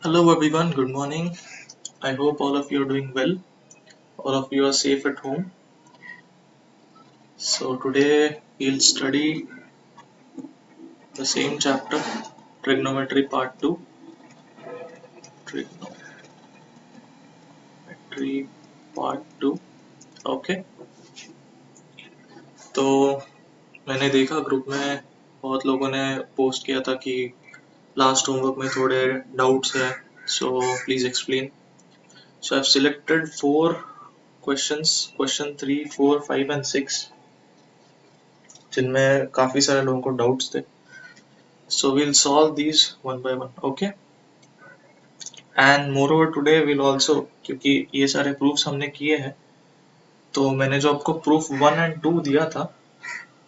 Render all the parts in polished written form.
Hello everyone, good morning. I hope all of you are doing well. All of you are safe at home. So today we'll study the same chapter, Trigonometry Part 2. Trigonometry Part 2. Okay, तो मैंने देखा group में बहुत लोगों ने post किया था कि लास्ट होमवर्क में थोड़े डाउट्स हैं, so please explain. So I have selected 4 questions, question 3, 4, 5 and 6, जिनमें काफी सारे लोगों को डाउट्स थे. So we'll solve these one by one, okay? And moreover today we'll also, क्योंकि ये सारे proofs हमने किए हैं, तो मैंने जो आपको proof 1 and 2 दिया था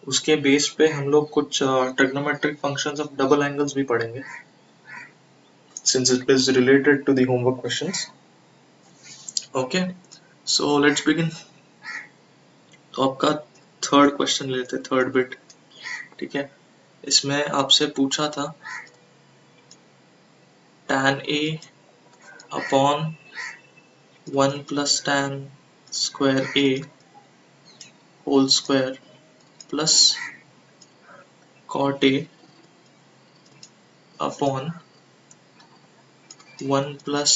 उसके बेस पे हम लोग कुछ trigonometric functions of double angles भी पढ़ेंगे, since it is related to the homework questions. Okay, so let's begin. तो आपका थर्ड क्वेश्चन लेते हैं, थर्ड बिट. ठीक है, इसमें आपसे पूछा था tan A upon 1 plus tan square A whole square plus cot A upon 1 plus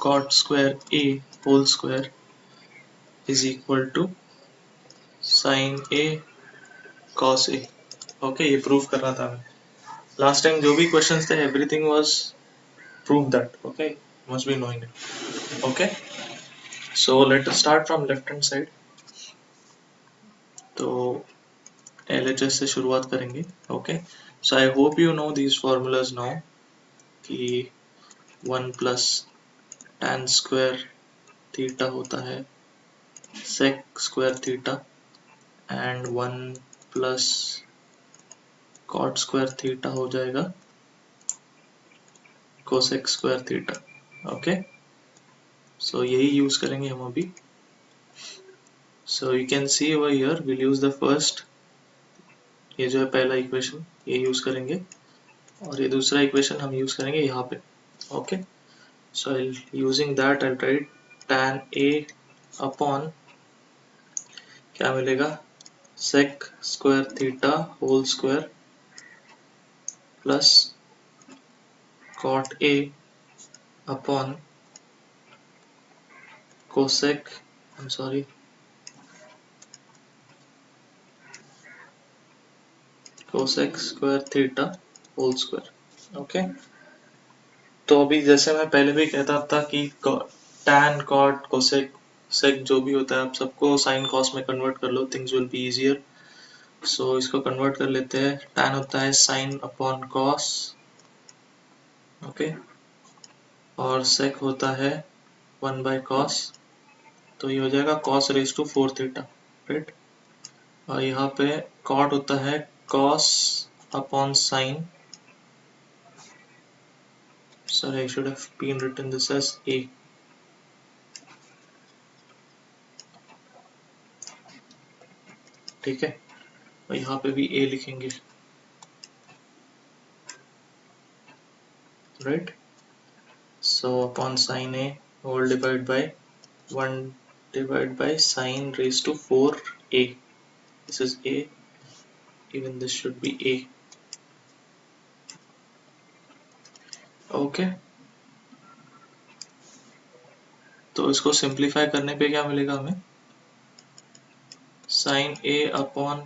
cot square A whole square is equal to sin A cos A. Okay, ये prove करना था हमें. लास्ट टाइम जो भी क्वेश्चंस थे everything was prove that. Okay, must be knowing it. Okay, so let us start from left hand side. तो LHS से शुरुआत करेंगे. Okay, so I hope you know these formulas now कि 1 plus tan square theta होता है sec square theta and 1 plus cot square theta हो जाएगा cosec square theta. Okay, सो यही यूज करेंगे हम अभी. So you can see over here will use the first, ये जो है पहला इक्वेशन ये यूज करेंगे, और ये दूसरा इक्वेशन हम यूज करेंगे यहाँ पे. Okay, so using that I write tan A upon क्या मिलेगा sec square theta whole square plus cot A upon cosec square theta whole square. Okay, तो अभी जैसे मैं पहले भी कहता था कि tan cot cosec sec जो भी होता है आप सबको sin cos में कन्वर्ट कर लो, थिंग्स विल बी इजियर. सो इसको कन्वर्ट कर लेते हैं. tan होता है sin अपॉन cos, ओके, और sec होता है 1 by cos, तो ये हो जाएगा cos रेज टू 4 थीटा, राइट. और यहाँ पे cot होता है cos upon sin. Sorry, I should have been written this as A. ठीक है, और यहाँ पे भी A लिखेंगे, right. So upon sin A whole divided by 1 divided by sin raised to 4A. This is A, even this should be A. Okay, तो इसको simplify करने पे क्या मिलेगा हमें, sin A upon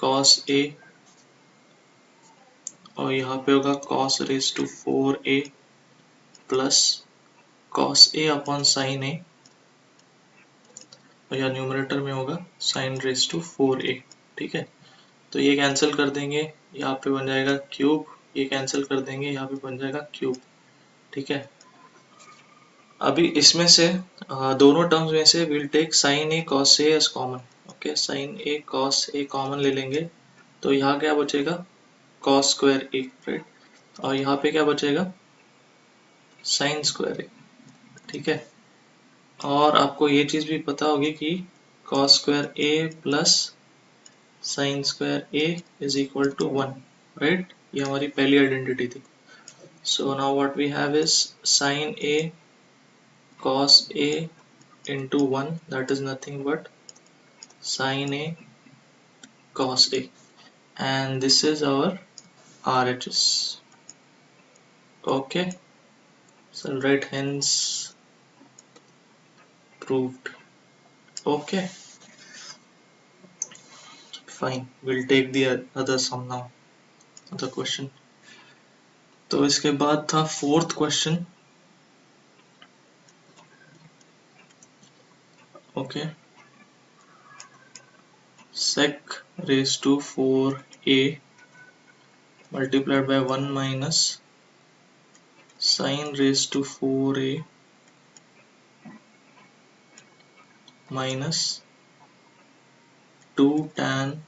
cos A, और यहाँ पे होगा cos raise to 4A plus cos A upon sin A, और यहाँ न्यूमरेटर में होगा sin रेज टू 4A. ठीक है, तो ये कैंसिल कर देंगे, यहाँ पे बन जाएगा क्यूब, ये कैंसिल कर देंगे, यहाँ पे बन जाएगा क्यूब. ठीक है, अभी इसमें से दोनों टर्म्स में से will take sin A cos A as common. Okay, sin A cos A common ले लेंगे, तो यहाँ क्या बचेगा cos स्क्वायर A, राइट, और यहाँ पे क्या बचेगा sin स्क्वायर A. ठीक है, और आपको ये चीज भी पता होगी कि cos square A plus sin square A is equal to 1, right. ये हमारी पहली आइडेंटिटी थी. So now what we have is sine A cos A into 1, that is nothing but sine A cos A, and this is our RHS. Okay, so I'll write hence proved. Okay, fine, we'll take the other sum now, other question. तो इसके बाद था fourth question. Okay, sec raised to 4a multiplied by 1 minus sin raised to 4a minus 2 tan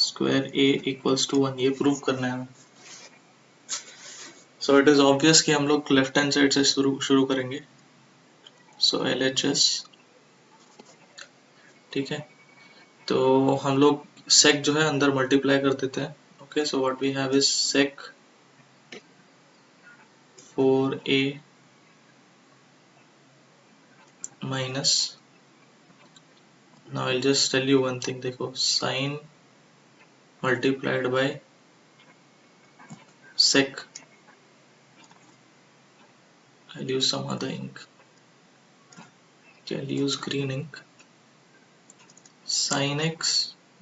square a equals to 1. ये prove करना है हमें. So it is obvious कि हम लोग लेफ्ट हैंड साइड से शुरू करेंगे. सो LHS, ठीक है. तो हम लोग sec जो है अंदर मल्टीप्लाई कर देते हैं. Okay, so what we have is sec 4a minus, now I'll just tell you one thing. देखो, sin multiplied by sec, I'll use some other ink. Okay, I'll use green ink. sin x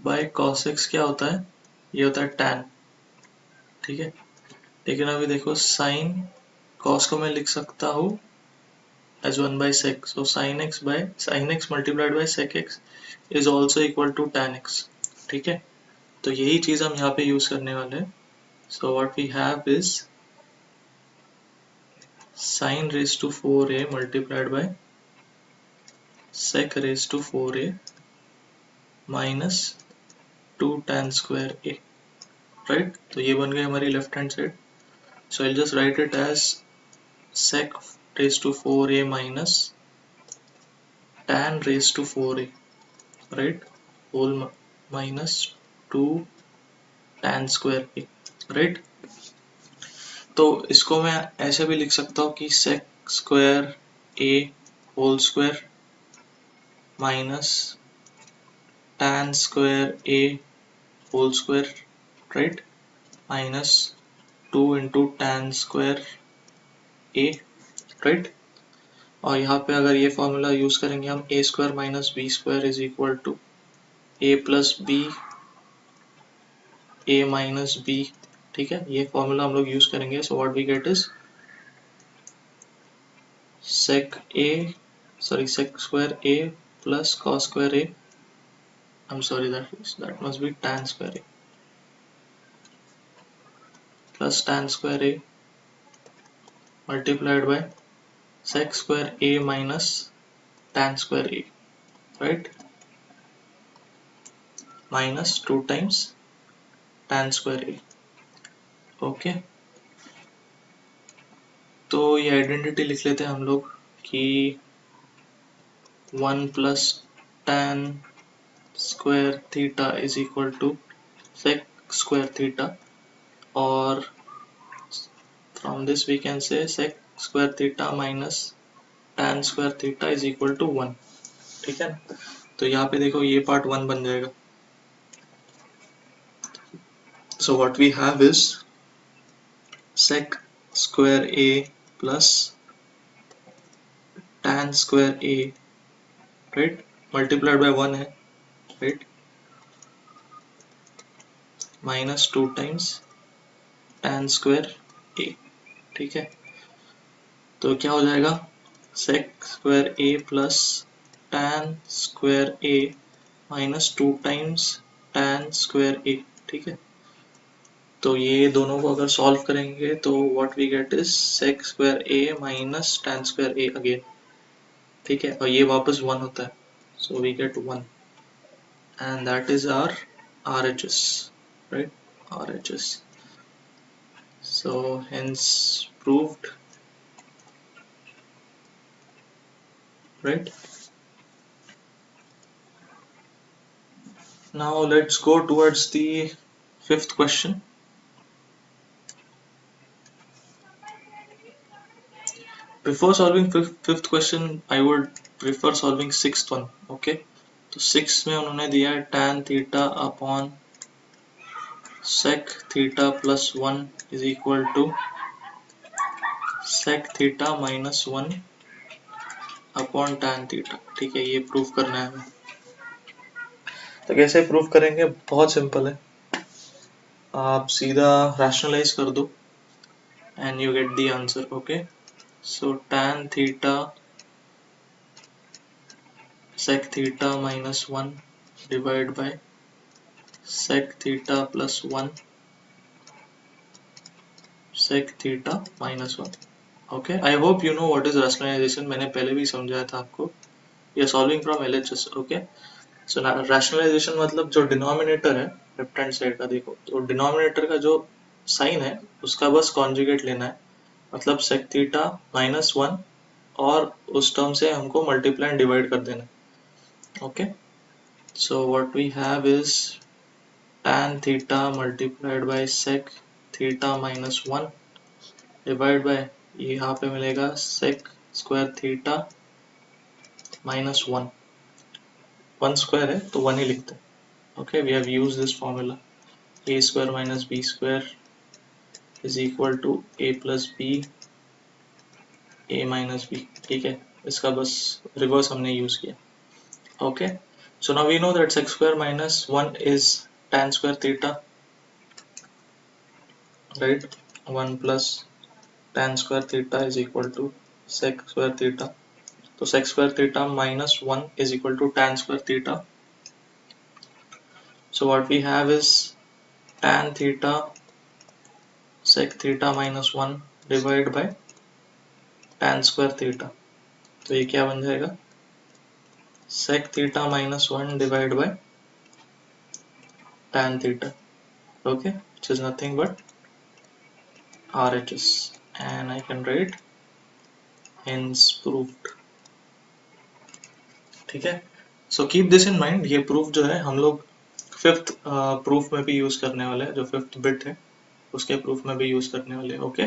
by cos x क्या होता है? ये होता है tan. ठीक है, लेकिन अभी देखो sin cos को मैं लिख सकता हूँ as 1 by sec. So sin x multiplied by sec x is also equal to tan x. ठीक है, तो यही चीज हम यहाँ पे यूज करने वाले हैं. So what we have is sin raised to 4a multiplied by sec raised to 4a minus 2 tan square a. Right, तो ये बन गई हमारी left hand side. So I'll just write it as sec raised to 4a minus tan raised to 4a, right, whole minus 2 tan square a, right. तो इसको मैं ऐसे भी लिख सकता हूँ कि sec square a whole square minus tan square a whole square, right, minus 2 into tan square a, right. और यहाँ पे अगर ये फॉर्मूला यूज करेंगे हम a square minus B square is equal to a plus B a minus B. ठीक है, ये फॉर्मूला हम लोग यूज करेंगे. So what we get is sec square a plus cos square a, I'm sorry, that must be tan square a plus tan square a multiplied by sec square a minus tan square a, right, minus 2 times tan square a. Okay, तो ये identity लिख लेते हैं हम लोग कि 1 plus tan square theta is equal to sec square theta, और from this we can say sec square theta minus tan square theta is equal to 1. ठीक है, तो यहाँ पे देखो ये पार्ट 1 बन जाएगा. So what we have is sec square a plus tan square a, right, multiplied by 1 है, right, minus 2 times tan square a. ठीक है, तो क्या हो जाएगा sec square a plus tan square a minus 2 times tan square a. ठीक है, तो ये दोनों को अगर सॉल्व करेंगे तो what we get is sec square a minus tan square a again. ठीक है, और ये वापस 1 होता है. So we get 1 and that is our RHS, right, RHS. So hence proved, right. Now let's go towards the fifth question. Before solving fifth question, I would prefer solving sixth one. Okay, तो six में उन्होंने दिया है tan theta upon sec theta plus one is equal to sec theta minus one upon tan theta. ठीक है, ये proof करना है हमें. तो कैसे प्रूफ करेंगे? बहुत सिंपल है, आप सीधा रैशनलाइज कर दो and you get the answer. Okay, so tan theta sec theta minus 1 divided by sec theta plus 1 sec theta minus 1. Okay, I hope you know what is rationalization. मैंने पहले भी समझाया था आपको. We are solving from LHS. Okay, so rationalization मतलब जो denominator है left hand side का, देखो तो डिनोमिनेटर का जो साइन है उसका बस कॉन्जुगेट लेना है, मतलब sec theta minus 1 और उस टर्म से हमको मल्टीप्लाई एंड डिवाइड कर देना है. Okay, so what we have is tan theta multiplied by sec theta minus 1 divided by, यहाँ पे मिलेगा sec square theta minus 1. 1 square है तो 1 ही लिखते हैं. Okay, we have used this formula. A square minus b square is equal to a plus b a minus b. ठीक है, इसका बस रिवर्स हमने यूज किया. Okay, so now we know that sec square minus 1 is tan square theta, right? 1 plus tan square theta is equal to sec square theta. So sec square theta minus 1 is equal to tan square theta. So what we have is tan theta sec theta minus 1 divided by tan square theta. तो ये क्या बन जाएगा? sec theta minus 1 divided by tan theta. Okay, which is nothing but RHS, and I can write hence proved. ठीक है, so keep this in mind. ये proof जो है हम लोग फिफ्थ प्रूफ में भी यूज करने वाले हैं, जो फिफ्थ बिट है उसके प्रूफ में भी यूज करने वाले हैं. Okay,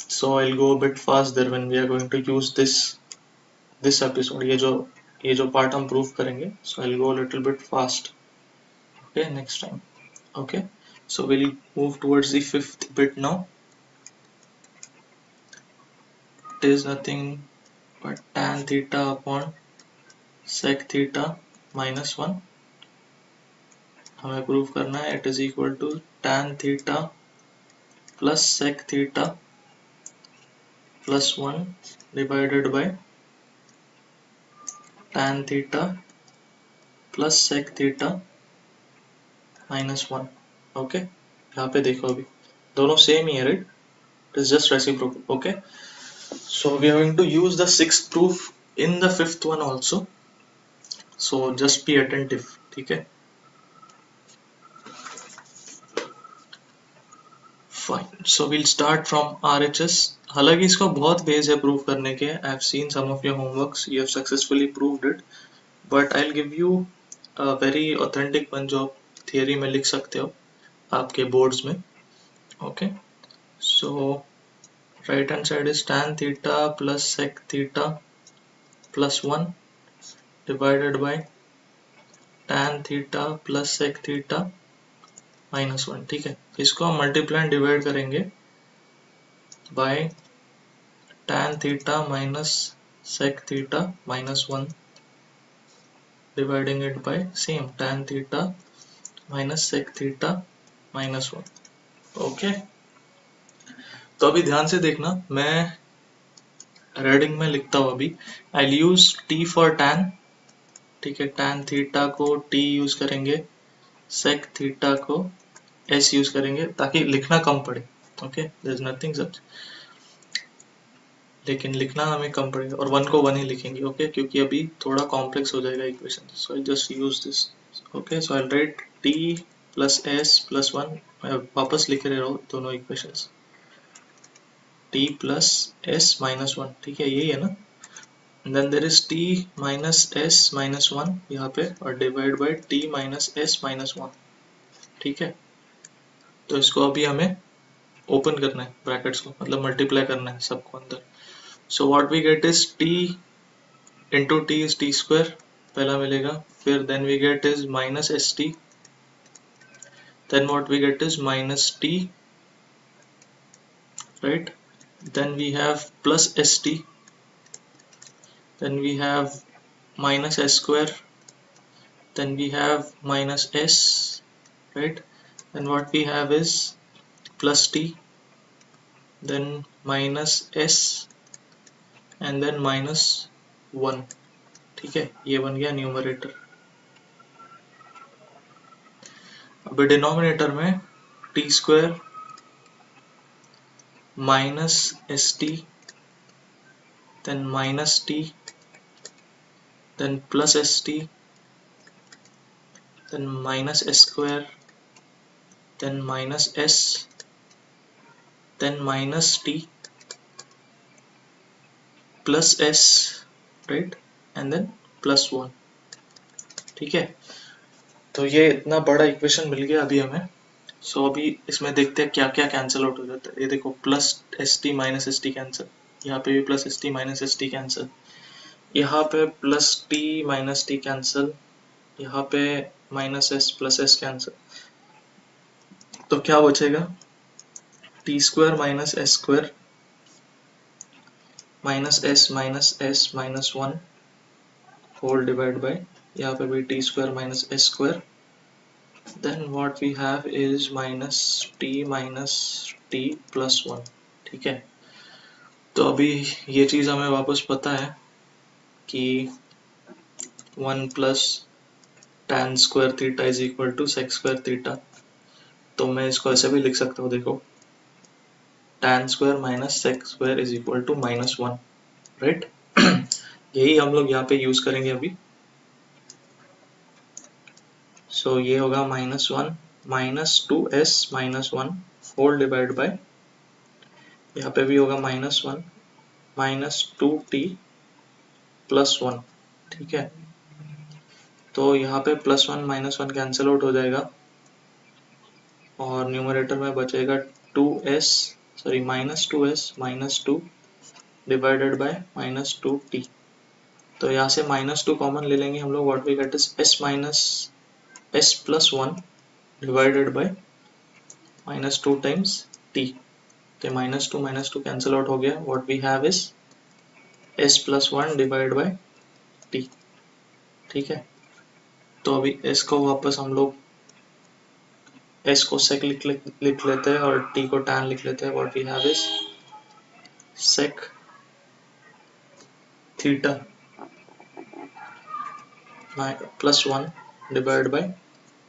so I will go a bit fast there when we are going to use this episode. ये जो पार्ट हम प्रूफ करेंगे, so I will go a little bit fast. Okay, next time. Okay, so will move towards the fifth bit now. It is nothing but tan theta upon sec theta minus 1. हमें prove करना है it is equal to tan theta plus sec theta plus 1 divided by tan theta plus sec theta minus 1. Okay, यहाँ पे देखो अभी दोनों same ही है, right? It is just reciprocal. Okay, so we are going to use the sixth proof in the fifth one also, so just be attentive. ठीक है, fine. So we'll start from RHS. हालांकि इसका बहुत ways है prove करने के. I have seen some of your homeworks, you have successfully proved it, but I will give you a very authentic one जो theory में लिख सकते हो आपके बोर्ड्स में. Okay, so right hand side is tan theta plus sec theta plus 1 divided by tan theta plus sec theta minus 1. ठीक है, इसको हम मल्टीप्लाई एंड डिवाइड करेंगे by tan theta minus sec theta minus 1, dividing it by same tan theta minus sec theta minus 1. Okay, तो अभी ध्यान से देखना, मैं रेडिंग में लिखता हूँ अभी. I use t for tan. ठीक है, tan थीटा को t यूज करेंगे, sec थीटा को s यूज करेंगे ताकि लिखना कम पड़े. Okay, there is nothing such, लेकिन लिखना हमें कम पड़ेगा और 1 को 1 ही लिखेंगे. ओके, क्योंकि अभी थोड़ा कॉम्प्लेक्स हो जाएगा equation. So I just use this. Okay, so I right t plus s plus 1. मैं वापस लिख रहे रहो दोनों equations, t plus s minus 1. ठीक है, यही है ना. then there is t minus s minus 1 यहाँ पे, और divide by t minus s minus 1. ठीक है, तो इसको अभी हमें ओपन करना है ब्रैकेट्स को, मतलब मल्टीप्लाई करना है सबको अंदर. So what we get is t into T is T square पहला मिलेगा, फिर then we get is minus S T, then what we get is minus t, right? Then we have plus st, then we have minus s square, then we have minus s, right? And what we have is plus t, then minus s, and then minus 1. ठीक है, ये बन गया numerator. अब denominator में T square minus S T, then minus t, then plus st, then minus s square, then minus s, then minus t plus s, right? And then plus 1. ठीक है, तो ये इतना बड़ा इक्वेशन मिल गया अभी हमें. सो अभी इसमें देखते हैं क्या क्या कैंसिल आउट हो जाता है. ये देखो plus S T minus S T cancel, यहाँ पे भी plus S T minus S T cancel, यहाँ पे plus T minus T cancel, यहाँ पे minus S plus S cancel. तो क्या बचेगा, T square minus S square minus S minus 1 whole divide by, यहाँ पे भी T square minus S square, then what we have is minus t plus 1. ठीक है, तो अभी ये चीज़ हमें वापस पता है कि 1 plus tan square theta is equal to sec square theta. तो मैं इसको ऐसे भी लिख सकता हूँ, देखो tan square minus sec square is equal to -1, right? यही हम लोग यहाँ पे यूज करेंगे अभी. सो ये होगा -1 minus 2s minus 1 whole divide by, यहाँ पे भी होगा -1 माइनस 2t प्लस 1. ठीक है, तो यहाँ पे +1 -1 कैंसिल आउट हो जाएगा और न्यूमरेटर में बचेगा 2s, sorry -2s minus 2 divided by -2t. तो यहाँ से -2 कॉमन ले लेंगे हम लोग. What we get is s minus s plus 1 divided by -2 times t. तो -2 कैंसिल आउट हो गया. What we have is s plus 1 divide by t. ठीक है, तो अभी s को वापस हम लोग s को sec लिख लेते हैं और t को tan लिख लेते हैं. What we have is sec theta plus 1 divide by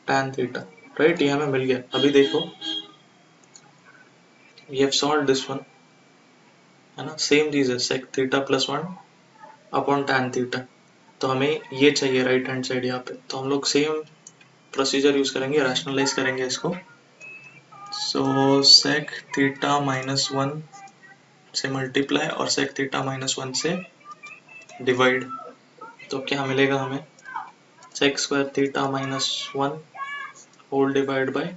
tan theta, right? ये हमें मिल गया. अभी देखो we have solved this one, है ना? सेम चीज है, sec theta plus 1 upon tan theta. तो हमें ये चाहिए राइट हैंड साइड यहाँ पे. तो हम लोग सेम प्रोसीजर यूज करेंगे, रैशनलाइज करेंगे इसको. सो sec थीटा माइनस 1 से मल्टीप्लाई और sec थीटा माइनस 1 से डिवाइड. तो क्या मिलेगा हमें, sec square theta minus 1 whole divide by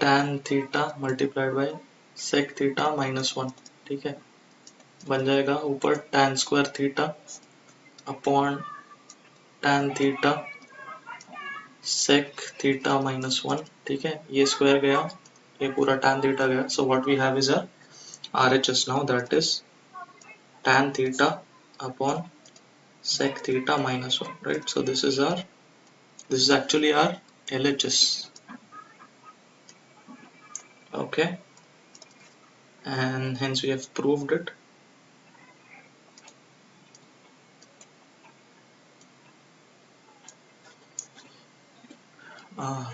tan theta multiplied by sec theta minus 1. ठीक है, बन जाएगा ऊपर tan square theta upon tan theta sec theta minus 1. ठीक है, ये स्क्वायर गया, ये पूरा tan थीटा गया. So what we have is our RHS now, that is tan theta upon sec theta minus 1, right? So this is actually our LHS. Okay, and hence we have proved it.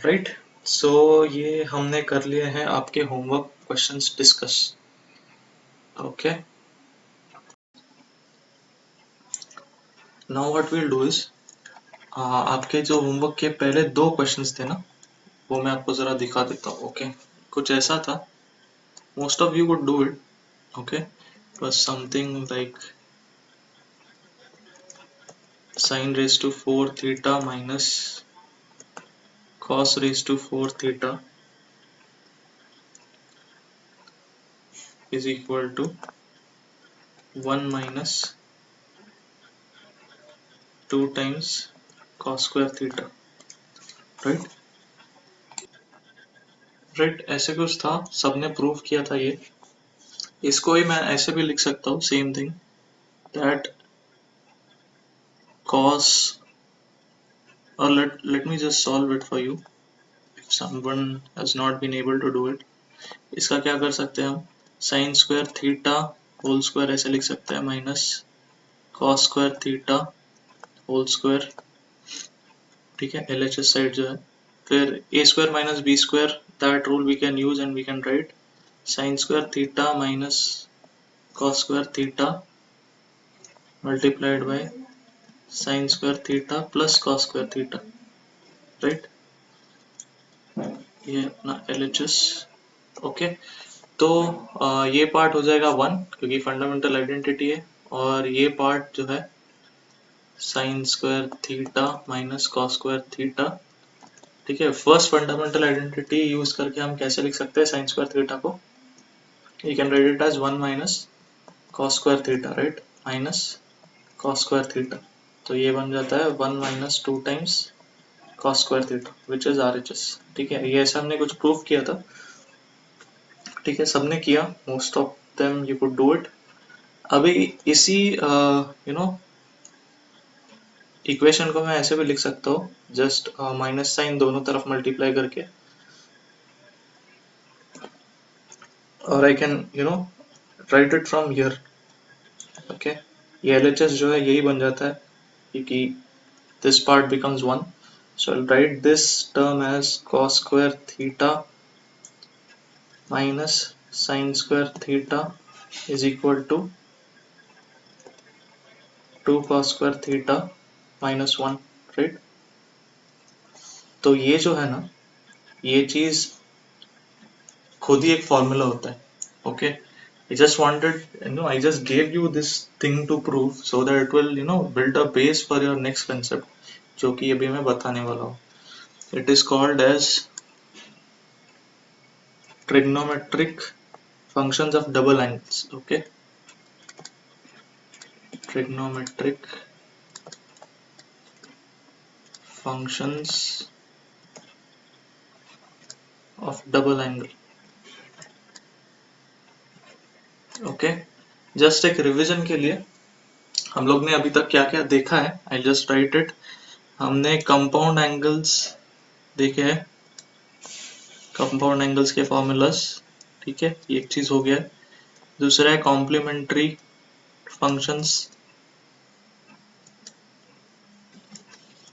Right, so ये हमने कर लिए हैं आपके homework questions discuss. Okay, now what we'll do is आपके जो homework के पहले 2 क्वेश्चंस थे ना, वो मैं आपको जरा दिखा देता हूँ. ओके, कुछ ऐसा था, most of you would do it. Okay, it was something like sin raised to 4 theta minus cos raised to 4 theta is equal to 1 minus 2 times cos square theta, right ऐसे कुछ था, सबने प्रूव किया था ये। इसको ही मैं ऐसे भी लिख सकता हूँ, same thing, that cos, or let me just solve it for you if someone has not been able to do it। इसका क्या कर सकते हैं हम, sine square theta whole square ऐसे लिख सकते हैं, minus cos square theta whole square, ठीक है, LHS साइड जो है, फिर a square minus B square, that rule we can use and we can write sine square theta minus cos square theta multiplied by sine square theta plus cos square theta, right, ये अपना LHS। Okay, तो ये part हो जाएगा 1 क्योंकि fundamental identity है, और ये पार्ट जो है sign square theta minus cos square theta, ठीक है। फर्स्ट फंडामेंटल आइडेंटिटी यूज करके हम कैसे लिख सकते हैं साइन स्क्वायर थीटा को, you can write it as 1 minus cos square theta, right, minus cos square theta, तो ये बन जाता है 1 minus 2 times cos square theta which is RHS, ठीक है। ये ऐसा हमने कुछ प्रूव किया था, ठीक है, सबने किया, most of them you could do it. अभी इसी इक्वेशन को मैं ऐसे भी लिख सकता हूँ, जस्ट माइनस साइन दोनों तरफ मल्टीप्लाई करके, और I can write it from here, okay. ये LHS जो है यही बन जाता है क्योंकि this part becomes 1, so I'll write this term as cos square theta minus sin square theta is equal to 2 cos square theta minus 1, right। तो ये जो है ना, ये चीज खुद ही एक फॉर्मूला होता है, okay. I just wanted, I just gave you this thing to prove so that it will, build a base for your next concept, जो कि अभी मैं बताने वाला हूँ। It is called as trigonometric functions of double angles, okay। Trigonometric functions of double angle, okay. Just एक revision के लिए, हम लोग ने अभी तक क्या क्या देखा है, आई जस्ट राइट इट। हमने कंपाउंड एंगल्स देखे हैं, कंपाउंड एंगल्स के फॉर्मूलास, ठीक है, ये एक चीज हो गया। दूसरा है कॉम्प्लीमेंट्री फंक्शंस,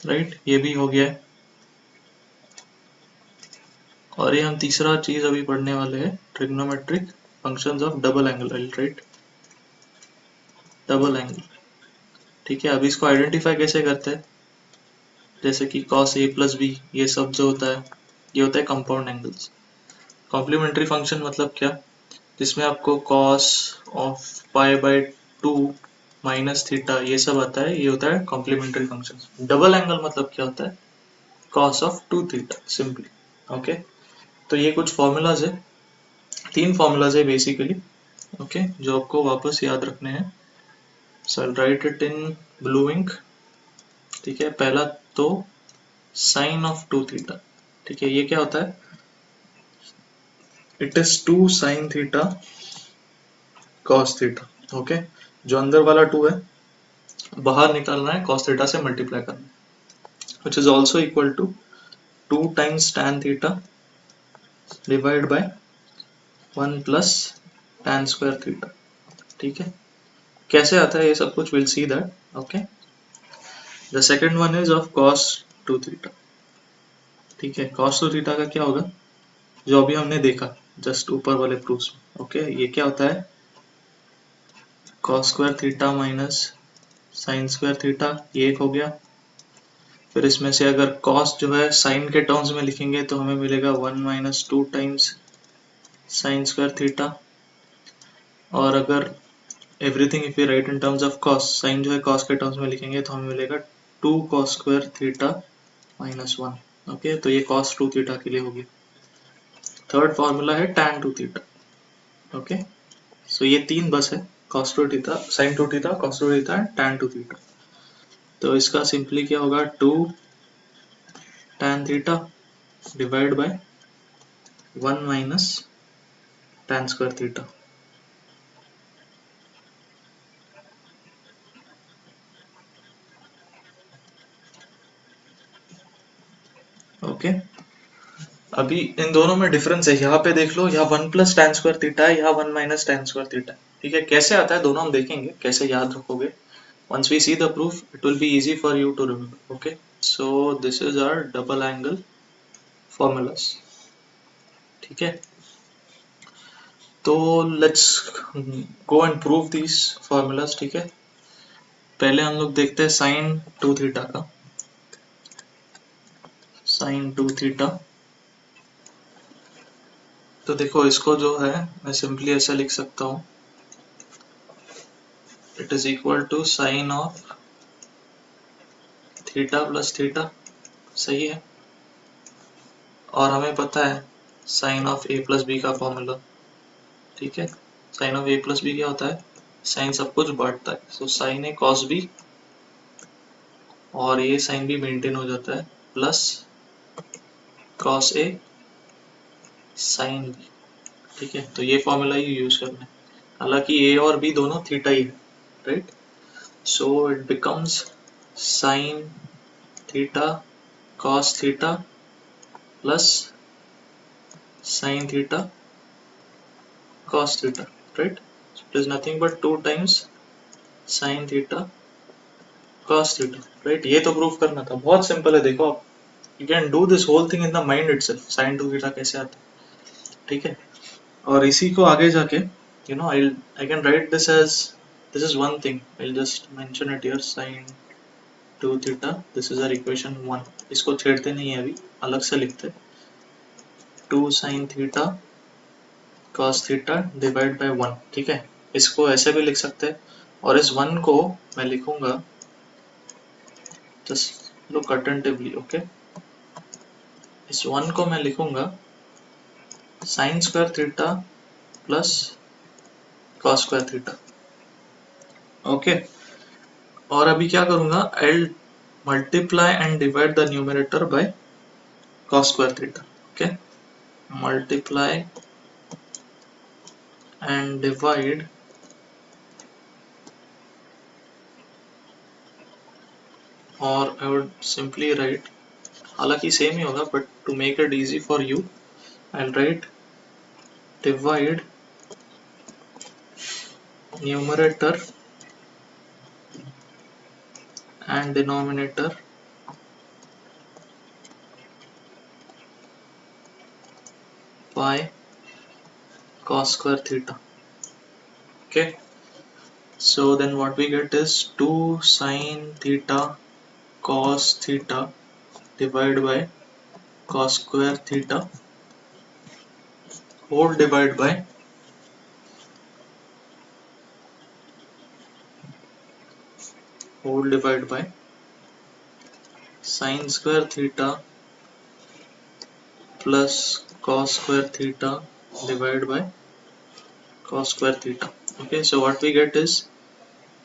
राइट, ये भी हो गया। और ये हम तीसरा चीज अभी पढ़ने वाले हैं, trigonometric functions of double angle, right, double angle, ठीक है। अभी इसको आइडेंटिफाई कैसे करते हैं, जैसे कि cos a प्लस बी, ये सब जो होता है ये होता है कंपाउंड एंगल्स। कॉम्प्लीमेंट्री फंक्शन मतलब क्या, जिसमें आपको cos of pi by 2 minus theta ये सब आता है, ये होता है कॉम्प्लीमेंट्री फंक्शन। डबल एंगल मतलब क्या होता है, cos of 2 theta simply, okay. तो ये कुछ फॉर्मूलाज है, 3 फॉर्मूलाज है बेसिकली, ओके, जो आपको वापस याद रखने हैं। So I write it in blue ink, ठीक है। पहला तो साइन ऑफ 2 थीटा, ठीक है, ये क्या होता है, it is 2 sine theta cos theta, okay. जो अंदर वाला 2 है बाहर निकालना है, कॉस थीटा से मल्टीप्लाई करना है, which is also equal to 2 times tan theta divide by 1 plus tan square theta, ठीक है। कैसे आता है ये सब कुछ, will see that, okay. The second one is of cos 2 theta, ठीक है। cos 2 थीटा का क्या होगा, जो अभी हमने देखा जस्ट ऊपर वाले प्रूफ्स में, ओके। ये क्या होता है, cos square theta minus sine square theta, ये एक हो गया। फिर इसमें से अगर cos जो है साइन के टर्म्स में लिखेंगे तो हमें मिलेगा 1 minus 2 times sine square theta, और अगर everything if you write in terms of cos, sine जो है cos के टर्म्स में लिखेंगे तो हमें मिलेगा 2 cos square theta minus 1, okay. तो ये cos 2 थीटा के लिए होगी। थर्ड फॉर्मूला है tan 2 थीटा, ओके। सो ये तीन बस है, cos two theta, sin two theta, cos two theta and tan two theta. तो इसका सिंपली क्या होगा, 2 tan theta divide by 1 minus tan square theta. Okay, अभी इन दोनों में डिफरेंस है, यहाँ पे देख लो, यहाँ 1 प्लस tan स्क्वायर थीटा है, यहाँ 1 माइनस tan स्क्वायर थीटा है। ठीक है, कैसे आता है दोनों हम देखेंगे, कैसे याद रखोगे। Once we see the proof, it will be easy for you to remember. Okay, so this is our double angle formulas. ठीक है, तो let's go and prove these formulas. ठीक है, पहले हम लोग देखते हैं sin 2 थीटा का। sin 2 थीटा, तो देखो इसको जो है मैं सिंपली ऐसा लिख सकता हूँ, it is equal to sine of theta plus theta. सही है, और हमें पता है sine of A plus B का फॉर्मूला। ठीक है, sine of A plus B क्या होता है, साइन सब कुछ बांटता है, सो साइन ए कॉस बी, और ये साइन भी मेंटेन हो जाता है, plus cos A sine B. ठीक है, तो ये फॉर्मूला ही यूज करना है, हालांकि ए और बी दोनों थीटा ही है, right. So it becomes sine theta cos theta plus sine theta cos theta, right? So it is nothing but 2 times sin theta cos theta, right? ये तो प्रूफ करना था, बहुत सिंपल है। देखो आप, you can do this whole thing in the mind itself, sin 2 theta कैसे आता है। ठीक है, और इसी को आगे जाके you know I can write this as, this is one thing, I'll just mention it here, sin 2 theta, this is our equation 1। इसको छेड़ते नहीं है अभी, अलग से लिखते, 2 sin theta cos theta divide by 1। ठीक है, इसको ऐसे भी लिख सकते हैं, और इस 1 को मैं लिखूंगा जस्ट लुक अटेंटिवली। ओके, इस 1 को मैं लिखूंगा sine square theta plus cos square theta. Okay, और अभी क्या करूंगा, I multiply and divide the numerator by cos square theta. Okay, multiply and divide और आई वुड सिंपली राइट, हालांकि सेम ही होगा, but to make it easy for you I'll write divide numerator and denominator by cos square theta. Okay, so then what we get is 2 sin theta cos theta divided by cos square theta whole divided by sin square theta plus cos square theta divided by cos square theta. Okay, so what we get is,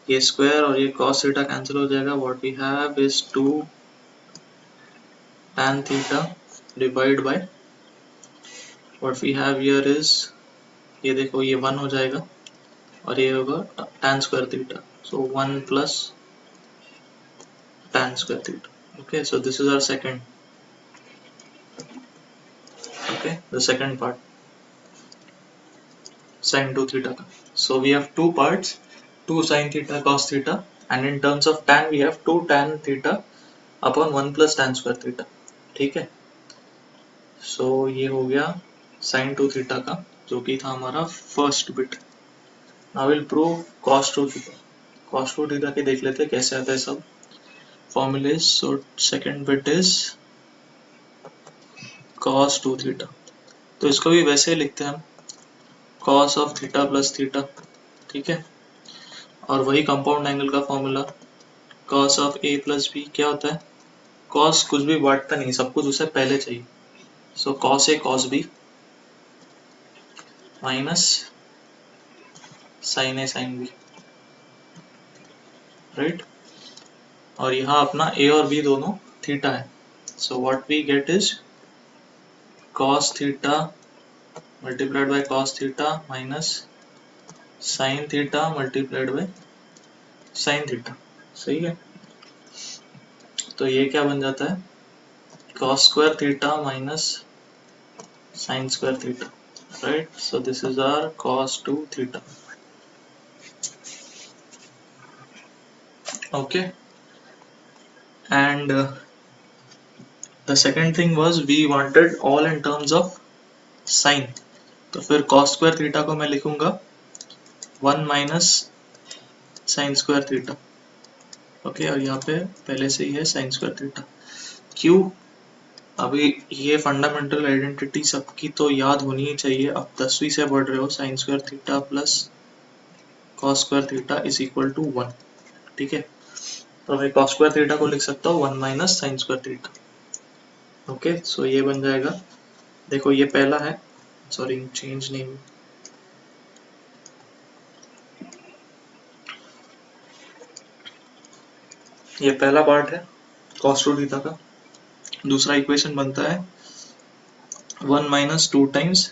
ये square और ये cos theta cancel हो जाएगा, what we have is 2 tan theta divided by what we have here is, ये देखो ये 1 हो जाएगा, और ये होगा tan square theta, so 1 plus tan square theta. Okay, so this is our second, okay, the second part, sin 2 theta का. So we have two parts, 2 sin theta cos theta, and in terms of tan we have 2 tan theta upon 1 plus tan square theta. ठीक है, so ये हो गया sin 2 theta का, जो कि था हमारा first bit. Now we'll prove cos 2 theta. Cos 2 theta के देख लेते हैं कैसे आता है सब formulas. So second bit is cos 2 theta, तो इसको भी वैसे ही लिखते हैं हम, cos of theta plus theta। ठीक है, और वही कंपाउंड एंगल का formula, cos of a plus b क्या होता है, cos कुछ भी बांटता नहीं, सब कुछ उससे पहले चाहिए, so cos a cos b minus sine A sine B, right. और यहाँ अपना ए और बी दोनों थीटा है, so what we get is cos theta multiplied by cos theta minus sin theta multiplied by sin theta. सही है, तो ये क्या बन जाता है cos square theta minus sin square theta, right. So this is our cos 2 theta. okay, and the second thing was we wanted all in terms of sin, तो फिर cos स्क्वायर थीटा को मैं लिखूंगा 1 minus sine square theta. Okay, और यहाँ पे पहले से ही है साइन स्क्वायर थीटा। क्यों, अभी ये फंडामेंटल आइडेंटिटी सबकी तो याद होनी ही चाहिए, अब 10वीं से पढ़ रहे हो। Sine square theta plus cos square theta is equal to 1, ठीक है। तो मैं कॉस स्क्वायर थीटा को लिख सकता हूँ 1 minus sine square theta. Okay, so ये बन जाएगा, देखो ये पहला है, सॉरी चेंज नेम, ये पहला पार्ट है cos 2 थीटा का। दूसरा इक्वेशन बनता है 1 minus 2 times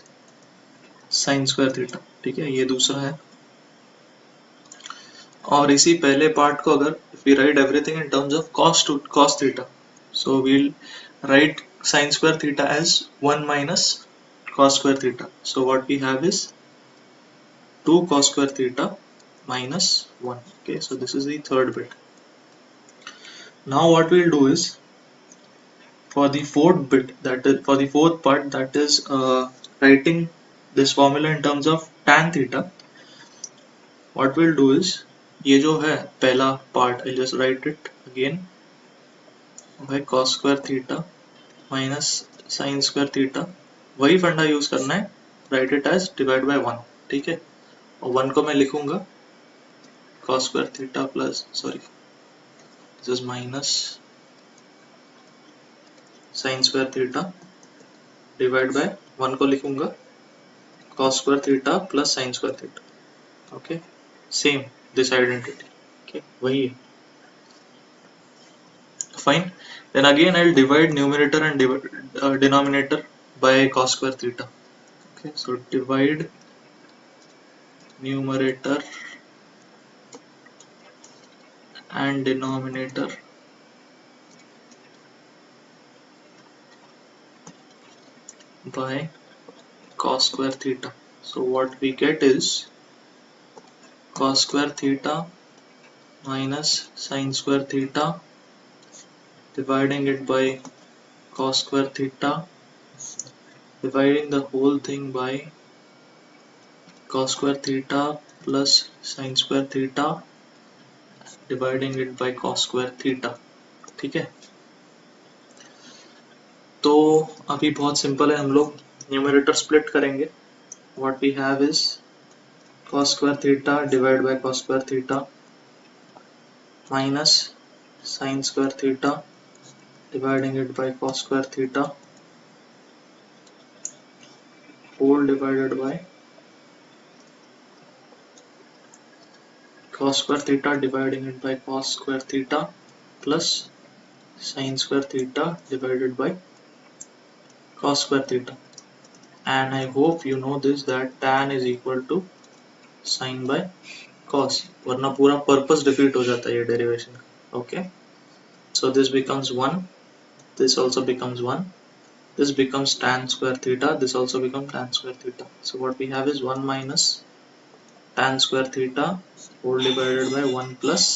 sine square theta, ठीक है, ये दूसरा है। और इसी पहले पार्ट को अगर we write everything in terms of cos theta, so we'll write sin square theta as 1 minus cos square theta, so what we have is 2 cos square theta minus 1. Okay, so this is the third bit. Now what we'll do is for the fourth bit, that is for the fourth part, that is writing this formula in terms of tan theta, what we'll do is ये जो है पहला part, I'll just write it again by cos square theta minus sin square theta, वही फंडा use करना है, write it as divide by 1, ठीक है। और 1 को मैं लिखूंगा cos square theta plus, sorry this is minus sin square theta divide by 1 को लिखूंगा cos square theta plus sin square theta, okay, same this identity, okay, वही है, fine। Then again I'll divide numerator and denominator by cos square theta, okay, so divide numerator and denominator by cos square theta, so what we get is cos square theta minus sin square theta dividing it by cos square theta, dividing the whole thing by cos square theta plus sin square theta dividing it by cos square theta, ठीक है। तो अभी बहुत simple है, हम लोग numerator split करेंगे। what we have is cos square theta divided by cos square theta minus sin square theta dividing it by cos square theta whole divided by cos square theta dividing it by cos square theta plus sin square theta divided by cos square theta, and I hope you know this that tan is equal to sin by cos, वरना पूरा purpose defeat हो जाता है ये derivation का। Okay, so this becomes 1, this also becomes 1, this becomes tan square theta, this also becomes tan square theta, so what we have is 1 minus tan square theta whole divided by 1 plus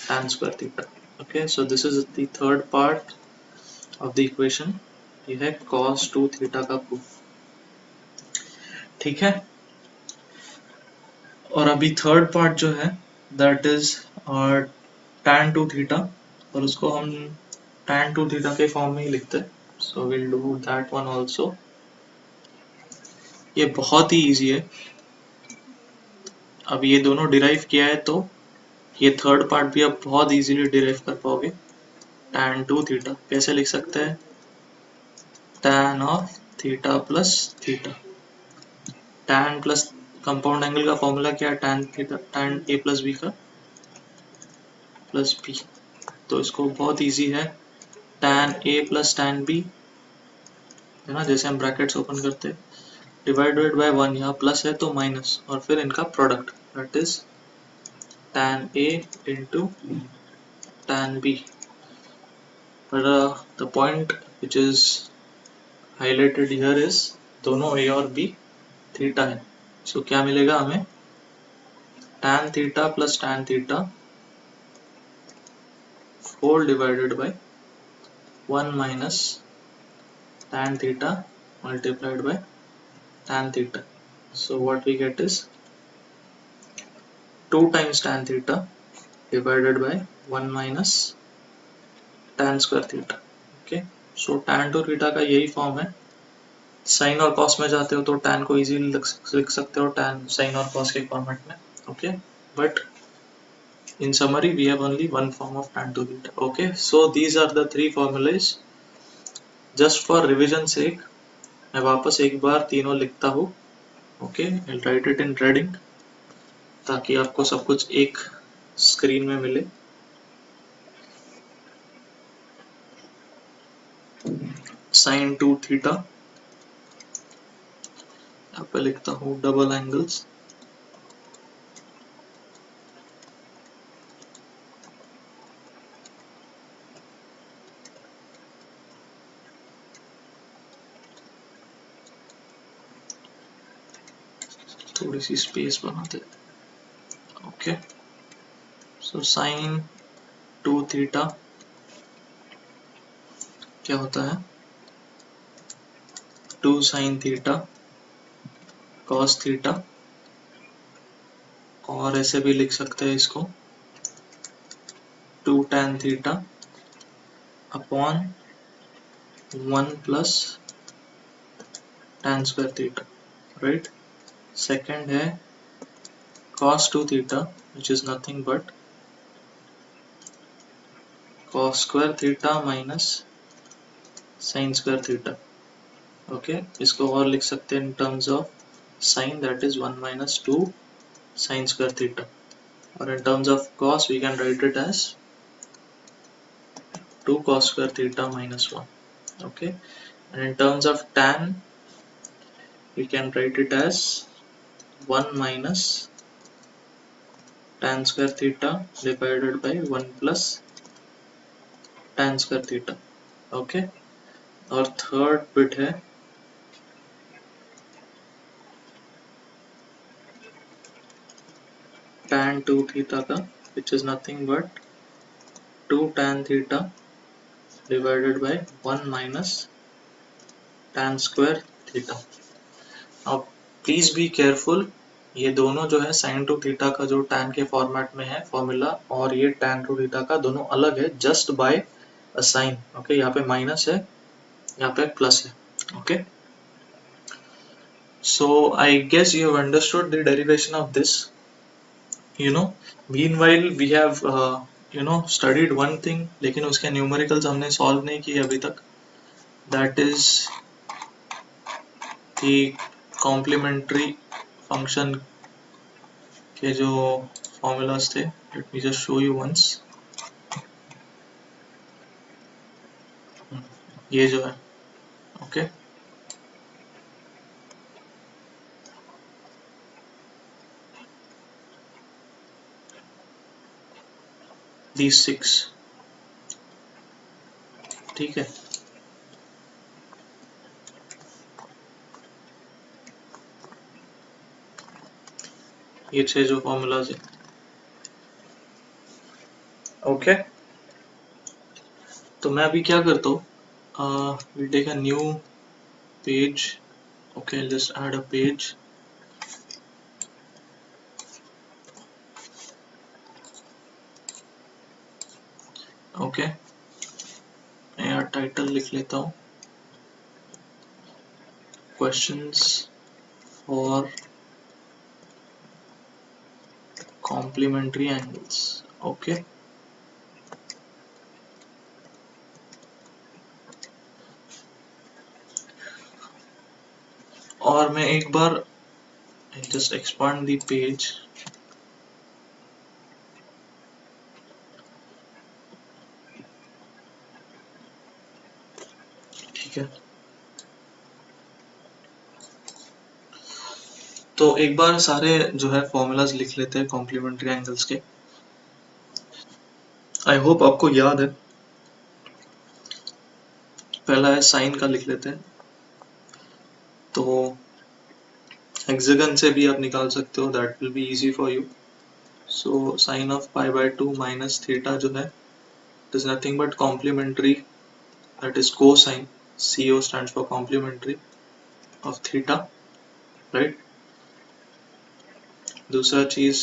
tan square theta। okay, so this is the third part of the equation, ये है cos 2 theta का proof, ठीक है। और अभी third part जो है that is tan 2 theta, और उसको हम tan 2 थीटा के फॉर्म में ही लिखते हैं, so will do that one also. ये बहुत ही इजी है, अब ये दोनों डिराइव किया है तो ये थर्ड पार्ट भी आप बहुत इजीली डिराइव कर पाओगे। tan 2 थीटा कैसे लिख सकते हैं, tan of theta plus theta, tan plus compound angle का फॉर्मूला क्या है, tan theta, tan a plus B का प्लस बी। तो इसको बहुत इजी है, tan a plus tan b है ना, जैसे हम ब्रैकेट्स ओपन करते हैं, डिवाइडेड बाय 1, यहाँ प्लस है तो माइनस, और फिर इनका product, that is tan a into tan b। But the point which is highlighted here is दोनों a और b थीटा है। सो क्या मिलेगा हमें, tan theta plus tan theta whole divided by 1 minus tan theta multiplied by tan theta. So what we get is 2 times tan theta divided by 1 minus tan square theta. Okay, so tan to theta का यही form है। Sign और cos में जाते हो तो tan को easily लिख सकते हो tan साइन और कॉस के फॉर्मेट में। Okay, but in summary we have only one form of tan to theta. Okay, so these are the three formulas. Just for revision sake मैं वापस एक बार तीनों लिखता हूँ। Okay, I'll write it in red ink ताकि आपको सब कुछ एक स्क्रीन में मिले। साइन 2 थीटा, यहाँ पे लिखता हूँ डबल एंगल्स, थोड़ी सी स्पेस बनाते। ओके, सो साइन 2 थीटा क्या होता है, 2 साइन थीटा कॉस थीटा, और ऐसे भी लिख सकते हैं इसको 2 tan theta upon 1 plus tan square theta, right. Second है cos 2 theta which is nothing but cos square theta minus sin square theta. Okay, इसको और लिख सकते हैं इन terms of sin, that is 1 minus 2 sin square theta, or in terms of cos we can write it as 2 cos square theta minus 1. Okay, and in terms of tan we can write it as 1 minus tan square theta divided by 1 plus tan square theta. Okay, और third bit है tan 2 theta का, which is nothing but 2 tan theta divided by 1 minus tan square theta. अब please be careful, ये दोनों जो है sin two theta का जो tan के फॉर्मेट में है फॉर्मूला, और ये tan टू थीटा का दोनों अलग है just by a sign. Okay, यहाँ पे माइनस है, यहाँ पे प्लस है। Okay, so I guess you have understood the derivation of this. You know, meanwhile we have studied one thing, लेकिन उसके न्यूमेरिकल्स हमने सॉल्व नहीं किए अभी तक, that is the complementary function के जो फॉर्मूलाज थे। Let me just show you once. ये जो है, ओके, these 6, ठीक है। ये 6 जो फॉर्मूलाज है। ओके, तो मैं अभी क्या करता हूँ, we'll take a new page. Okay, I'll just add a page. Okay, मैं यार टाइटल लिख लेता हूँ, questions for complementary angles. Okay, और मैं एक बार and just expand the page. ठीक है, तो एक बार सारे जो है फॉर्मूलाज लिख लेते हैं कॉम्प्लीमेंट्री एंगल्स के। आई होप आपको याद है। पहला है साइन का, लिख लेते हैं। तो हेक्सागन से भी आप निकाल सकते हो, that will be easy for you. So sine of pi by 2 minus theta जो है it is nothing but complementary, that is cosine, CO stands for complementary of theta, right. दूसरा चीज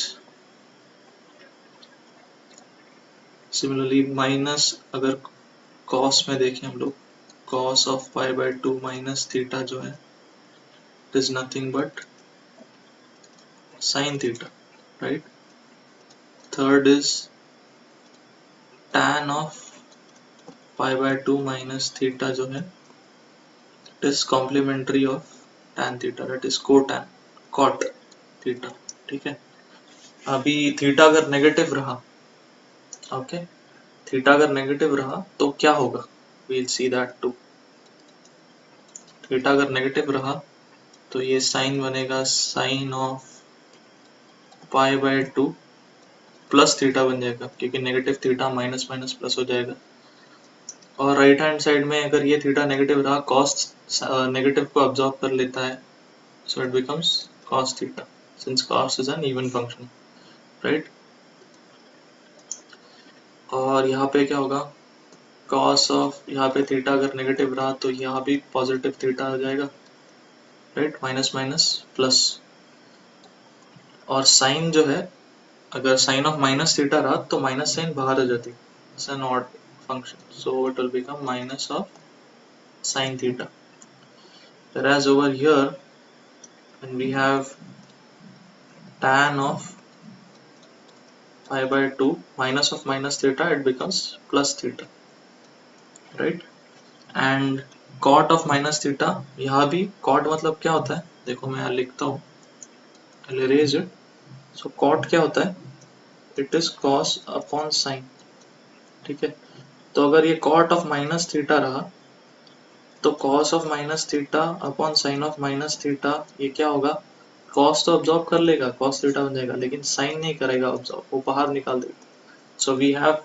सिमिलरली माइनस, अगर कॉस में देखें हम लोग, cos of pi by 2 minus theta जो है it is nothing but sine theta, right. Third is tan of pi by 2 minus theta जो है it is complementary of tan theta, that is cotan, cot theta, ठीक है। अभी theta अगर negative रहा, okay, theta अगर नेगेटिव रहा तो क्या होगा, we'll see that too। थीटा अगर नेगेटिव रहा तो ये साइन बनेगा sine of pi by 2 plus theta बन जाएगा, क्योंकि negative theta minus minus plus हो जाएगा। और राइट हैंड साइड में अगर ये थीटा नेगेटिव रहा, कॉस नेगेटिव को अब्सॉर्ब कर लेता है, so it becomes cos theta, since cos is an even function, right. और यहाँ पे क्या होगा, cos ऑफ, यहाँ पे थीटा अगर नेगेटिव रहा तो यहाँ भी पॉजिटिव थीटा आ जाएगा, राइट, माइनस माइनस प्लस। और साइन जो है, अगर साइन ऑफ माइनस थीटा रहा तो माइनस साइन बाहर आ जाती है, it's an odd function, so it will become minus of sin theta, whereas over here when we have tan of pi by 2 minus theta, it becomes plus theta, right। and cot of minus theta, यहाँ भी cot मतलब क्या होता है, देखो मैं यहाँ लिखता हूँ, I'll erase it। so cot क्या होता है, it is cos upon sin, ठीक है। तो अगर ये cot of minus theta रहा तो cos of minus theta upon sin of minus theta, ये क्या होगा, cos तो ऑब्जॉर्व कर लेगा, cos थीटा बन जाएगा, लेकिन sin नहीं करेगा ऑब्जॉर्व, वो बाहर निकाल देगा। So we have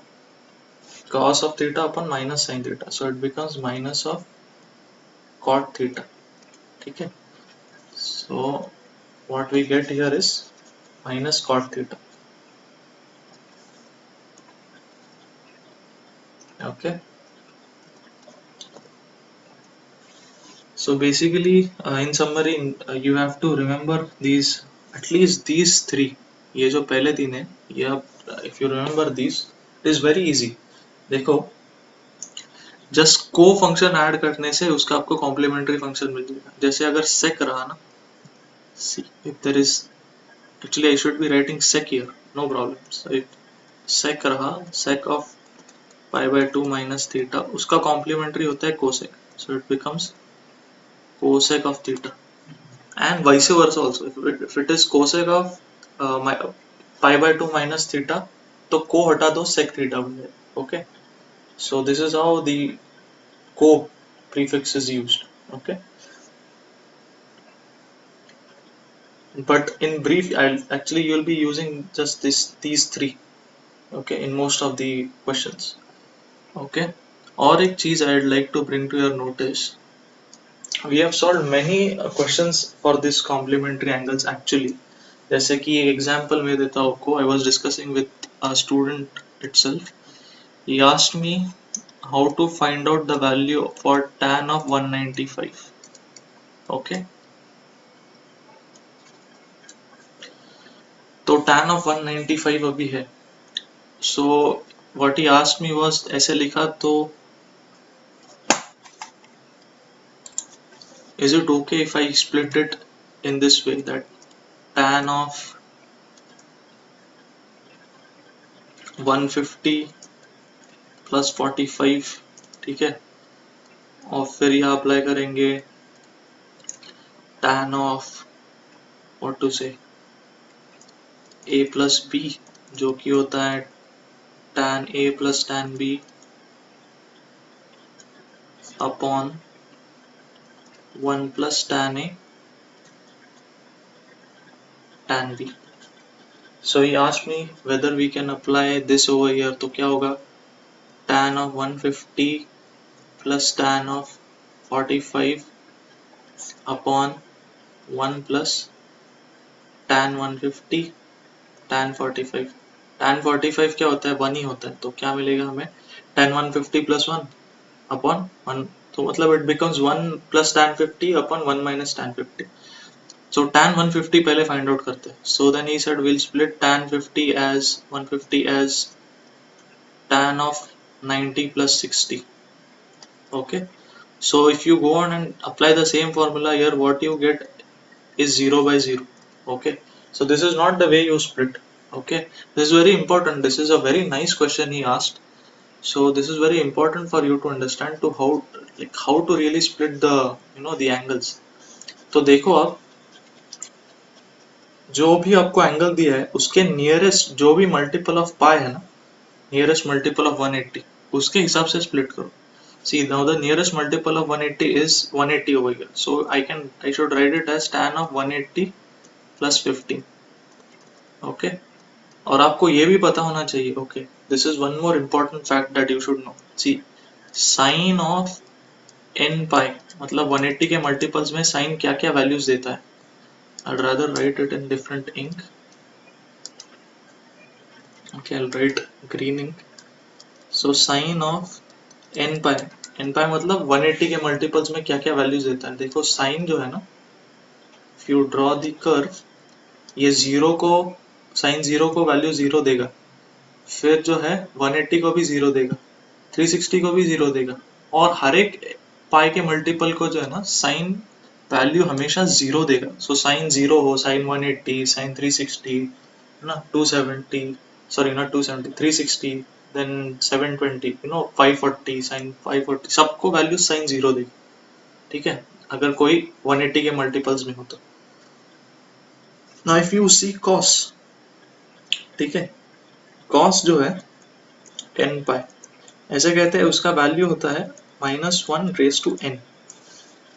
cos of theta upon minus sin theta, so it becomes minus of cot theta, ठीक है। So what we get here is minus cot theta, okay। So basically in summary you have to remember these, at least these three, ये जो पहले तीन है ये आप, if you remember these it is very easy। देखो just को function add करने से उसका आपको कॉम्प्लीमेंट्री फंक्शन मिल जाएगा। जैसे अगर सेक रहा ना, if there is, actually I should be writing sec here, no problem। so if sec रहा, sec of pi by 2 minus theta, उसका कॉम्प्लीमेंट्री होता है cosec, so it becomes cosec of theta, and vice versa also, if it is cosec of pi by 2 minus theta, तो को हटा दो, sec theta बन जाएगा, okay। so this is how the co prefix is used, okay। but in brief, I'll actually you'll be using just these three, okay, in most of the questions, okay। और एक चीज I'd like to bring to your notice, we have solved many questions for this complementary angles actually। जैसे कि एक example मैं देता हूँ आपको, I was discussing with a student itself, he asked me how to find out the value for tan of 195, okay। तो tan of 195 अभी है, so what he asked me was, ऐसे लिखा तो is it okay if I split it in this way, that tan of 150 plus 45, ठीक है, और फिर यहाँ अप्लाई करेंगे tan of what to say, a plus b, जो कि होता है tan a plus tan b upon 1 plus tan a tan b. So he asked me whether we can apply this over here. तो क्या होगा, tan of 150 plus tan of 45 upon 1 plus tan 150 tan 45. tan 45 क्या होता है, 1 ही होता है, तो क्या मिलेगा हमें, tan 150 plus 1 upon 1, तो मतलब it becomes 1 plus tan 50 upon 1 minus tan 50. So tan 150 पहले find out करते हैं. So then he said we'll split tan 50 as 150 as tan of 90 plus 60. Okay, so if you go on and apply the same formula here, what you get is 0 by 0. Okay, so this is not the way you split. Okay, this is very important. This is a very nice question he asked. So this is very important for you to understand to how to really split the the angles. तो देखो आप, जो भी आपको angle दिया है उसके nearest जो भी मल्टीपल ऑफ पाई है ना, नियरेस्ट मल्टीपल ऑफ 180, उसके हिसाब से स्प्लिट करो. See, now the nearest multiple of 180 is 180 over here. So I should write it as tan of 180 plus 15. Okay. और आपको ये भी पता होना चाहिए. Okay. This is one more important fact that you should know. See, sin of n pi, मतलब 180 के multiples में sin क्या क्या वैल्यूज देता है. I'd rather write it in different ink. Okay, I'll write green ink. So sin of n pi, मतलब 180 के multiples में क्या क्या वैल्यूज देता है. देखो sin जो है ना, if you draw the curve, ये जीरो को, साइन जीरो को वैल्यू जीरो देगा, फिर जो है 180 को भी जीरो देगा, 360 को भी जीरो देगा, और हर एक पाई के मल्टीपल को जो है ना साइन वैल्यू हमेशा जीरो देगा. सो साइन जीरो हो, साइन 180, साइन 360, है ना, 270, सॉरी नॉट 270, 360, देन 720, 540, साइन 540, सबको वैल्यू साइन जीरो देगा. ठीक है, अगर कोई 180 के मल्टीपल्स में हो तो. Now if you see cos, ठीक है, cos जो है n पाई, ऐसे कहते हैं उसका वैल्यू होता है -1 रेज टू n.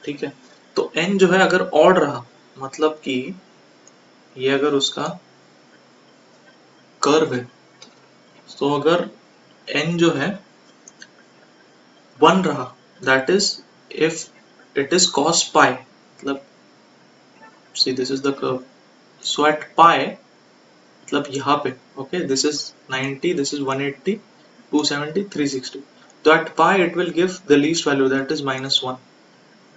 ठीक है, तो n जो है अगर ऑड रहा, मतलब कि ये अगर उसका कर्व है, तो अगर n जो है 1 रहा, that is if it is cos pi, मतलब see this is the curve, so at pi, मतलब यहाँ पे, okay, this is 90, this is 180, 270, 360. So at pi it will give the least value, that is -1,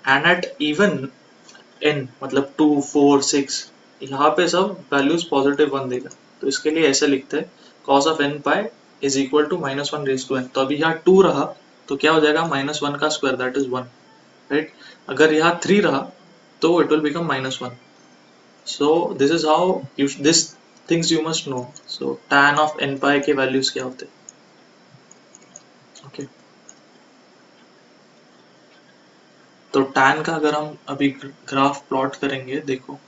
and at even n, मतलब 2, 4, 6, यहाँ पे सब values positive 1 देगा. तो इसके लिए ऐसे लिखते हैं cos of n pi is equal to -1 raised to n. तो अभी यहाँ 2 रहा तो क्या हो जाएगा, -1 का स्क्वायर, दैट इज 1, राइट. अगर यहाँ 3 रहा तो it will become -1. So this is how this things you must know. So tan of n pi के वैल्यूज क्या होते हैं. ओके, तो tan का अगर हम अभी ग्राफ प्लॉट करेंगे, देखो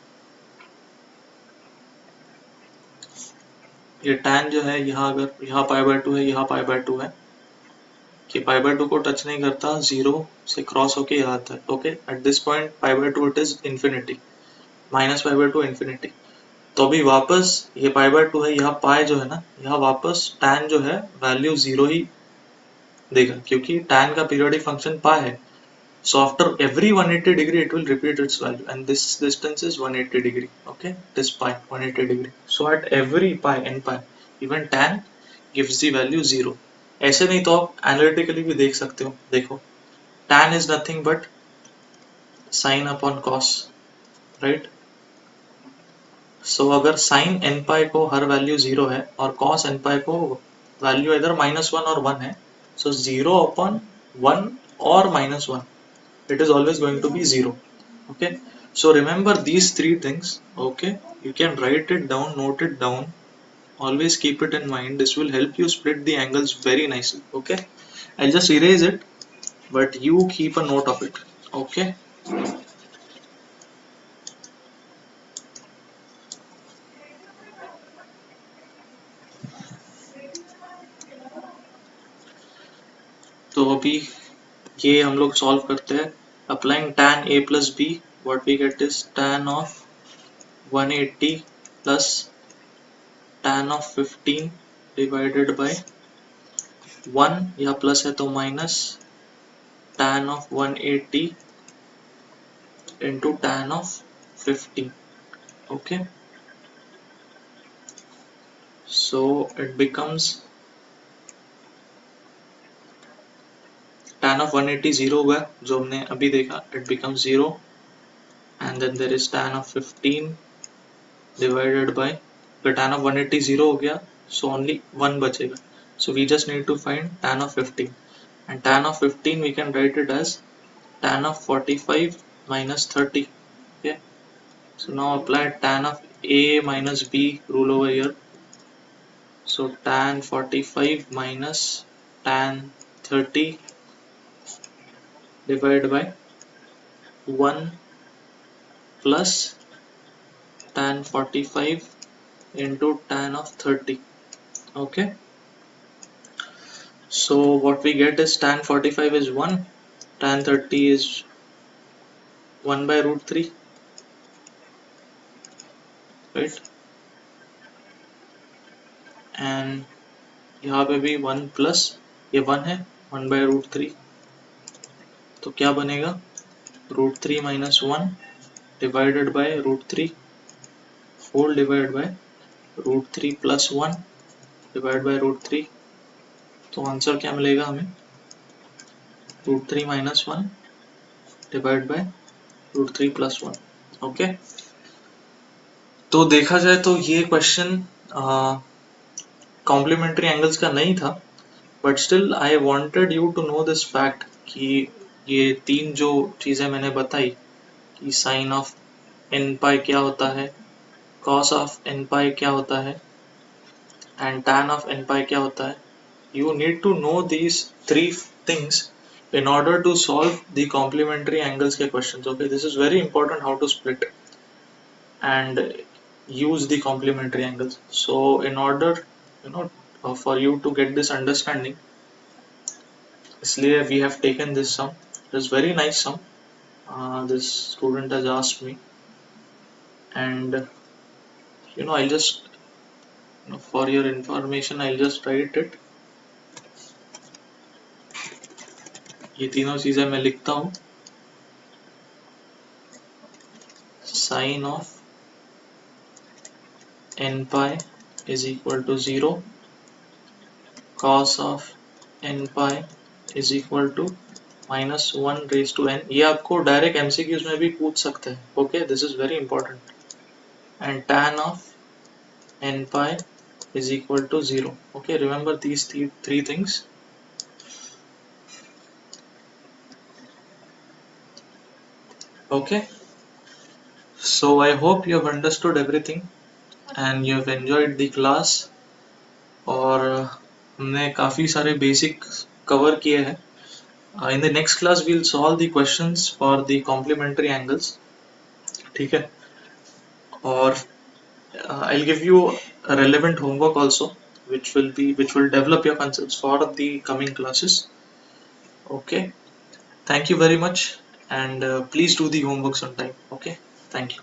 ये tan जो है, यहाँ अगर यहाँ π/2 है, यहाँ π/2 है, कि π/2 को टच नहीं करता, जीरो से क्रॉस होके यहाँ आता है. Okay, at this point π/2 it is infinity, -π/2 infinity. तो अभी वापस ये π/2 है, यहाँ पाई जो है ना, यहाँ वापस tan जो है वैल्यू जीरो ही देगा, क्योंकि tan का पीरियोडिक फंक्शन पाई है. So after every 180 degree it will repeat its value, and this distance is 180 degree. Okay, this pi 180 degree. So at every pi, n pi, even tan gives the value 0. ऐसे नहीं तो आप analytically भी देख सकते हो. देखो tan is nothing but sin upon cos, right? So अगर sin n pi को हर value 0 है और cos n pi को value either -1 और 1 है, so 0 upon 1 or -1, it is always going to be 0. Okay, so remember these three things. Okay, you can write it down, note it down, always keep it in mind. This will help you split the angles very nicely. Okay, I'll just erase it, but you keep a note of it. Okay, तो अभी ये हम लोग solve करते हैं. Applying tan a plus b, what we get is tan of 180 plus tan of 15 divided by 1, या plus है तो minus tan of 180 into tan of 15. Okay, so it becomes tan of 180 0 हुआ जो हमने अभी देखा, it becomes 0, and then there is tan of 15 divided by, the tan of 180 0 हो गया, so only 1 बचेगा, so we just need to find tan of 15, and tan of 15 we can write it as tan of 45 minus 30. Okay, so now apply tan of a minus b rule over here. So tan 45 minus tan 30 divided by 1 plus tan 45 into tan of 30. Okay, so what we get is tan 45 is 1, tan 30 is 1 by root 3, right, and यहाँ पे भी 1 plus ये 1 है, 1 by root 3, तो क्या बनेगा, root 3 minus 1 divided by root 3 whole divided by root 3 plus 1 divided by root 3. तो answer क्या मिलेगा हमें, root 3 minus 1 divided by root 3 plus 1. Okay, तो देखा जाए तो ये क्वेश्चन कॉम्प्लीमेंट्री एंगल्स का नहीं था, but still I wanted you to know this fact कि ये तीन जो चीज़ें मैंने बताई कि साइन ऑफ एन पाई क्या होता है, कॉस ऑफ एन पाई क्या होता है, एंड टैन ऑफ एन पाई क्या होता है. You need to know these three things in order to solve the complementary angles के questions. Okay, this is very important how to split and use the complementary angles. So in order, for you to get this understanding, इसलिए we have taken this sum. It is very nice sum. This student has asked me, and I'll just, for your information, I'll just write it. ये तीनों चीजें मैं लिखता हूँ. Sin of n pi is equal to 0, cos of n pi is equal to minus 1 raised to n. ये आपको direct MCQs में भी पूछ सकते हैं. Okay, this is very important. And tan of n pi is equal to 0. Okay, remember these three things. Okay, so I hope you have understood everything and you have enjoyed the class. और हमने काफ़ी सारे basic cover किए हैं. In the next class we'll solve the questions for the complementary angles. ठीक है, और I'll give you a relevant homework also which will develop your concepts for the coming classes. Okay, thank you very much, and please do the homeworks on time. Okay, thank you.